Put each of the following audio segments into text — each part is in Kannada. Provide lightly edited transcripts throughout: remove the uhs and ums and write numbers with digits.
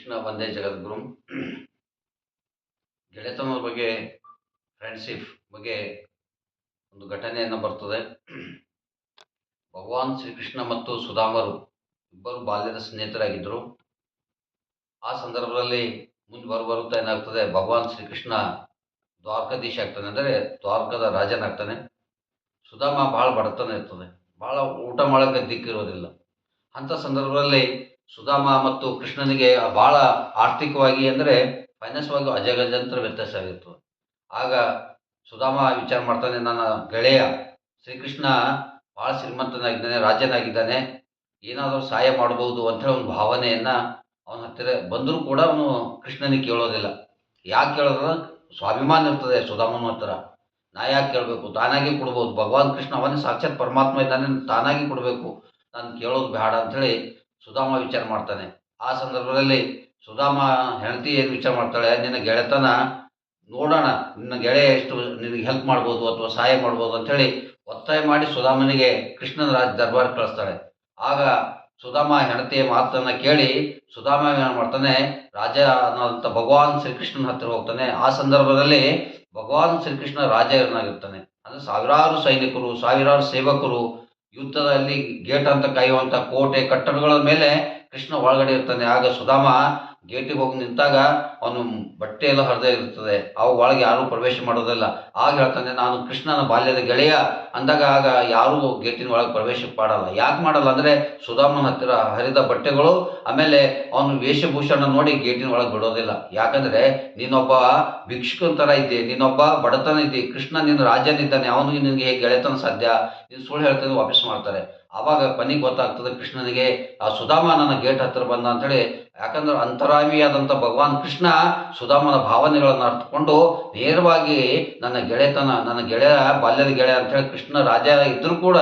ಶ್ರೀಕೃಷ್ಣ ವಂದೇ ಜಗದ್ಗುರು. ಗೆಳೆತನದ ಬಗ್ಗೆ, ಫ್ರೆಂಡ್ಶಿಪ್ ಬಗ್ಗೆ ಒಂದು ಘಟನೆಯನ್ನು ಬರ್ತದೆ. ಭಗವಾನ್ ಶ್ರೀಕೃಷ್ಣ ಮತ್ತು ಸುಧಾಮರು ಇಬ್ಬರು ಬಾಲ್ಯದ ಸ್ನೇಹಿತರಾಗಿದ್ದರು. ಆ ಸಂದರ್ಭದಲ್ಲಿ ಮುಂದೆ ಬರುತ್ತಾ ಏನಾಗ್ತದೆ, ಭಗವಾನ್ ಶ್ರೀಕೃಷ್ಣ ದ್ವಾರಕಾಧೀಶ ಆಗ್ತಾನೆ, ಅಂದರೆ ದ್ವಾರಕದ ರಾಜನಾಗ್ತಾನೆ. ಸುಧಾಮ ಭಾಳ ಬಡತನ ಇರ್ತದೆ, ಭಾಳ ಊಟ ಮಾಡೋಕ್ಕೆ ದಿಕ್ಕಿರೋದಿಲ್ಲ. ಅಂಥ ಸಂದರ್ಭದಲ್ಲಿ ಸುಧಾಮ ಮತ್ತು ಕೃಷ್ಣನಿಗೆ ಭಾಳ ಆರ್ಥಿಕವಾಗಿ ಅಂದರೆ ಫೈನಾನ್ಸ್ವಾಗಿ ಅಜಗಜಾಂತರ ವ್ಯತ್ಯಾಸ ಆಗಿರ್ತದೆ. ಆಗ ಸುಧಾಮ ವಿಚಾರ ಮಾಡ್ತಾನೆ, ನನ್ನ ಗೆಳೆಯ ಶ್ರೀಕೃಷ್ಣ ಭಾಳ ಶ್ರೀಮಂತನಾಗಿದ್ದಾನೆ, ರಾಜನಾಗಿದ್ದಾನೆ, ಏನಾದರೂ ಸಹಾಯ ಮಾಡ್ಬೋದು ಅಂಥೇಳಿ ಒಂದು ಭಾವನೆಯನ್ನು ಅವನ ಹತ್ತಿರ ಬಂದರೂ ಕೂಡ ಅವನು ಕೃಷ್ಣನಿಗೆ ಕೇಳೋದಿಲ್ಲ. ಯಾಕೆ ಕೇಳೋದ್ರ, ಸ್ವಾಭಿಮಾನ ಇರ್ತದೆ ಸುಧಾಮನ ಹತ್ರ. ನಾ ಯಾಕೆ ಕೇಳಬೇಕು, ತಾನಾಗಿ ಕೊಡ್ಬೋದು, ಭಗವಾನ್ ಕೃಷ್ಣ ಅವನೇ ಸಾಕ್ಷಾತ್ ಪರಮಾತ್ಮ ಇದ್ದಾನೆ, ತಾನಾಗಿ ಕೊಡಬೇಕು, ನಾನು ಕೇಳೋದು ಬೇಡ ಅಂಥೇಳಿ ಸುಧಾಮ ವಿಚಾರ ಮಾಡ್ತಾನೆ. ಆ ಸಂದರ್ಭದಲ್ಲಿ ಸುಧಾಮ ಹೆಂಡತಿ ಏನು ವಿಚಾರ ಮಾಡ್ತಾಳೆ, ನಿನ್ನ ಗೆಳೆತನ ನೋಡೋಣ, ನಿನ್ನ ಗೆಳೆಯ ಎಷ್ಟು ನಿನಗೆ ಹೆಲ್ಪ್ ಮಾಡ್ಬೋದು ಅಥವಾ ಸಹಾಯ ಮಾಡ್ಬೋದು ಅಂಥೇಳಿ ಒತ್ತಾಯ ಮಾಡಿ ಸುಧಾಮನಿಗೆ ಕೃಷ್ಣನ ದರ್ಬಾರ್ ಕಳಿಸ್ತಾಳೆ. ಆಗ ಸುಧಾಮ ಹೆಂಡತಿಯ ಮಾತನ್ನು ಕೇಳಿ ಸುಧಾಮ ಏನು ಮಾಡ್ತಾನೆ, ರಾಜ ಅನ್ನೋಂಥ ಭಗವಾನ್ ಶ್ರೀಕೃಷ್ಣನ ಹತ್ತಿರ ಹೋಗ್ತಾನೆ. ಆ ಸಂದರ್ಭದಲ್ಲಿ ಭಗವಾನ್ ಶ್ರೀಕೃಷ್ಣ ರಾಜನಾಗಿರ್ತಾನೆ. ಅಂದರೆ ಸಾವಿರಾರು ಸೈನಿಕರು, ಸಾವಿರಾರು ಸೇವಕರು, ಯುದ್ಧದಲ್ಲಿ ಗೇಟ್ ಅಂತ ಕಾಯುವಂಥ ಕೋಟೆ ಕಟ್ಟಡಗಳ ಮೇಲೆ ಕೃಷ್ಣ ಒಳಗಡೆ ಇರ್ತಾನೆ. ಆಗ ಸುಧಾಮ ಗೇಟಿಗೆ ಹೋಗಿ ನಿಂತಾಗ ಅವನು ಬಟ್ಟೆ ಎಲ್ಲ ಹರಿದೇ ಇರ್ತದೆ, ಅವು ಒಳಗೆ ಯಾರೂ ಪ್ರವೇಶ ಮಾಡೋದಿಲ್ಲ. ಆಗ ಹೇಳ್ತಾನೆ, ನಾನು ಕೃಷ್ಣನ ಬಾಲ್ಯದ ಗೆಳೆಯ ಅಂದಾಗ ಆಗ ಯಾರೂ ಗೇಟಿನ ಒಳಗೆ ಪ್ರವೇಶ ಮಾಡಲ್ಲ. ಯಾಕೆ ಮಾಡಲ್ಲ ಅಂದರೆ ಸುಧಾಮನ ಹತ್ತಿರ ಹರಿದ ಬಟ್ಟೆಗಳು, ಆಮೇಲೆ ಅವನು ವೇಷಭೂಷಣ ನೋಡಿ ಗೇಟಿನ ಒಳಗೆ ಬಿಡೋದಿಲ್ಲ. ಯಾಕಂದರೆ ನೀನೊಬ್ಬ ಭಿಕ್ಷುಕನ ಥರ ಇದ್ದೆ, ನೀನೊಬ್ಬ ಬಡತನ ಇದ್ದಿ, ಕೃಷ್ಣ ನಿನ್ನ ರಾಜನಿದ್ದಾನೆ, ಅವನಿಗೆ ನಿನಗೆ ಹೇಗೆ ಗೆಳೆತನ ಸಾಧ್ಯ, ನೀನು ಸುಳ್ಳು ಹೇಳ್ತಾನೆ, ವಾಪಸ್ ಮಾಡ್ತಾರೆ. ಆವಾಗ ಕೊನೆಗೆ ಗೊತ್ತಾಗ್ತದೆ ಕೃಷ್ಣನಿಗೆ, ಆ ಸುಧಾಮ ನನ್ನ ಗೇಟ್ ಹತ್ತಿರ ಬಂದ ಅಂಥೇಳಿ. ಯಾಕಂದ್ರೆ ಅಂತರಾಮಿಯಾದಂಥ ಭಗವಾನ್ ಕೃಷ್ಣ ಸುಧಾಮನ ಭಾವನೆಗಳನ್ನು ಅರ್ಥಕೊಂಡು ನೇರವಾಗಿ ನನ್ನ ಗೆಳೆತನ, ನನ್ನ ಗೆಳೆಯ ಬಾಲ್ಯದ ಗೆಳೆಯ ಅಂಥೇಳಿ ಕೃಷ್ಣ ರಾಜ ಇದ್ದರೂ ಕೂಡ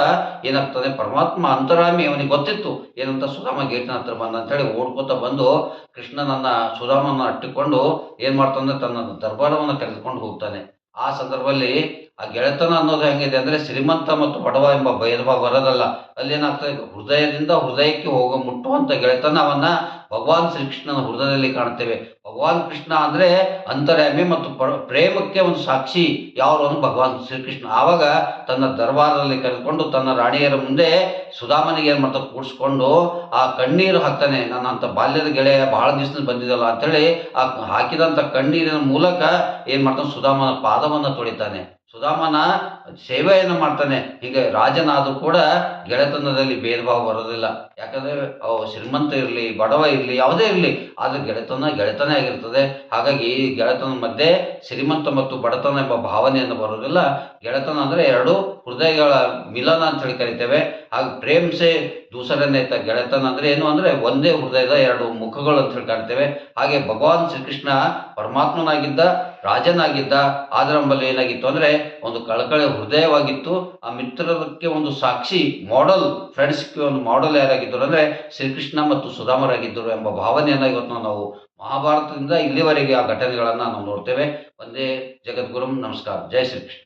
ಏನಾಗ್ತದೆ, ಪರಮಾತ್ಮ ಅಂತರಾಮಿ ಅವನಿಗೆ ಗೊತ್ತಿತ್ತು ಏನಂತ ಸುಧಾಮ ಗೇಟಿನ ಹತ್ತಿರ ಬಂದ ಅಂಥೇಳಿ ಓಡ್ಕೋತ ಬಂದು ಕೃಷ್ಣನನ್ನು ಸುಧಾಮನ ಅಟ್ಟಿಕೊಂಡು ಏನು ಮಾಡ್ತಾನೆ, ತನ್ನ ದರ್ಬಾರವನ್ನು ತೆಗೆದುಕೊಂಡು ಹೋಗ್ತಾನೆ. ಆ ಸಂದರ್ಭದಲ್ಲಿ ಆ ಗೆಳೆತನ ಅನ್ನೋದು ಹೆಂಗಿದೆ ಅಂದರೆ ಶ್ರೀಮಂತ ಮತ್ತು ಬಡವ ಎಂಬ ಭೇದ ಭಾವ ಬರೋದಲ್ಲ. ಅಲ್ಲಿ ಏನಾಗ್ತದೆ, ಹೃದಯದಿಂದ ಹೃದಯಕ್ಕೆ ಮುಟ್ಟುವಂಥ ಗೆಳೆತನವನ್ನು ಭಗವಾನ್ ಶ್ರೀಕೃಷ್ಣನ ಹೃದಯದಲ್ಲಿ ಕಾಣ್ತೇವೆ. ಭಗವಾನ್ ಕೃಷ್ಣ ಅಂದರೆ ಅಂತರ್ಯಾಮಿ ಮತ್ತು ಪ್ರೇಮಕ್ಕೆ ಒಂದು ಸಾಕ್ಷಿ ಯಾರು ಅಂದ್ರೆ ಭಗವಾನ್ ಶ್ರೀಕೃಷ್ಣ. ಆವಾಗ ತನ್ನ ದರ್ಬಾರದಲ್ಲಿ ಕರೆದುಕೊಂಡು ತನ್ನ ರಾಣಿಯರ ಮುಂದೆ ಸುಧಾಮನಿಗೆ ಏನು ಮಾಡ್ತಾ ಕೂಡಿಸ್ಕೊಂಡು ಆ ಕಣ್ಣೀರು ಹಾಕ್ತಾನೆ. ನನ್ನ ಅಂತ ಬಾಲ್ಯದ ಗೆಳೆಯ ಬಹಳ ದಿವಸ ಬಂದಿದ್ದಲ್ಲ ಅಂಥೇಳಿ ಆ ಹಾಕಿದಂಥ ಕಣ್ಣೀರಿನ ಮೂಲಕ ಏನು ಮಾಡ್ತಾನೆ, ಸುಧಾಮನ ಪಾದವನ್ನು ತೊಳಿತಾನೆ, ಸುಧಾಮನ ಸೇವೆಯನ್ನು ಮಾಡ್ತಾನೆ. ಹೀಗೆ ರಾಜನಾದರೂ ಕೂಡ ಗೆಳೆತನದಲ್ಲಿ ಭೇದ ಭಾವ ಬರೋದಿಲ್ಲ. ಯಾಕಂದರೆ ಅವು ಶ್ರೀಮಂತ ಇರಲಿ, ಬಡವ ಇರಲಿ, ಯಾವುದೇ ಇರಲಿ, ಆದರೆ ಗೆಳೆತನ ಆಗಿರ್ತದೆ. ಹಾಗಾಗಿ ಈ ಗೆಳೆತನ ಮಧ್ಯೆ ಶ್ರೀಮಂತ ಮತ್ತು ಬಡತನ ಎಂಬ ಭಾವನೆಯನ್ನು ಬರೋದಿಲ್ಲ. ಗೆಳೆತನ ಅಂದರೆ ಎರಡು ಹೃದಯಗಳ ಮಿಲನ ಅಂತ ಹೇಳಿ ಕರಿತೇವೆ. ಹಾಗೆ ಪ್ರೇಮ್ ಸೇ ದೂಸರನೇ ಇತ್ತ, ಗೆಳೆತನ ಅಂದರೆ ಏನು ಅಂದರೆ ಒಂದೇ ಹೃದಯದ ಎರಡು ಮುಖಗಳು ಅಂತ ಹೇಳಿ ಕಾಣ್ತೇವೆ. ಹಾಗೆ ಭಗವಾನ್ ಶ್ರೀಕೃಷ್ಣ ಪರಮಾತ್ಮನಾಗಿದ್ದ, ರಾಜನಾಗಿದ್ದ, ಆದ್ರ ನಂಬಲ್ಲಿ ಏನಾಗಿತ್ತು ಅಂದರೆ ಒಂದು ಕಳಕಳಿ ಹೃದಯವಾಗಿತ್ತು. ಆ ಮಿತ್ರಕ್ಕೆ ಒಂದು ಸಾಕ್ಷಿ, ಮಾಡೆಲ್, ಫ್ರೆಂಡ್ಸ್ಗೆ ಒಂದು ಮಾಡೆಲ್ ಯಾರಾಗಿದ್ದರು ಅಂದರೆ ಶ್ರೀಕೃಷ್ಣ ಮತ್ತು ಸುಧಾಮರಾಗಿದ್ದರು ಎಂಬ ಭಾವನೆಯನ್ನು ಇವತ್ತು ನಾವು ಮಹಾಭಾರತದಿಂದ ಇಲ್ಲಿವರೆಗೆ ಆ ಘಟನೆಗಳನ್ನು ನಾವು ನೋಡ್ತೇವೆ. ಒಂದೇ ಜಗದ್ಗುರು. ನಮಸ್ಕಾರ. ಜೈ ಶ್ರೀಕೃಷ್ಣ.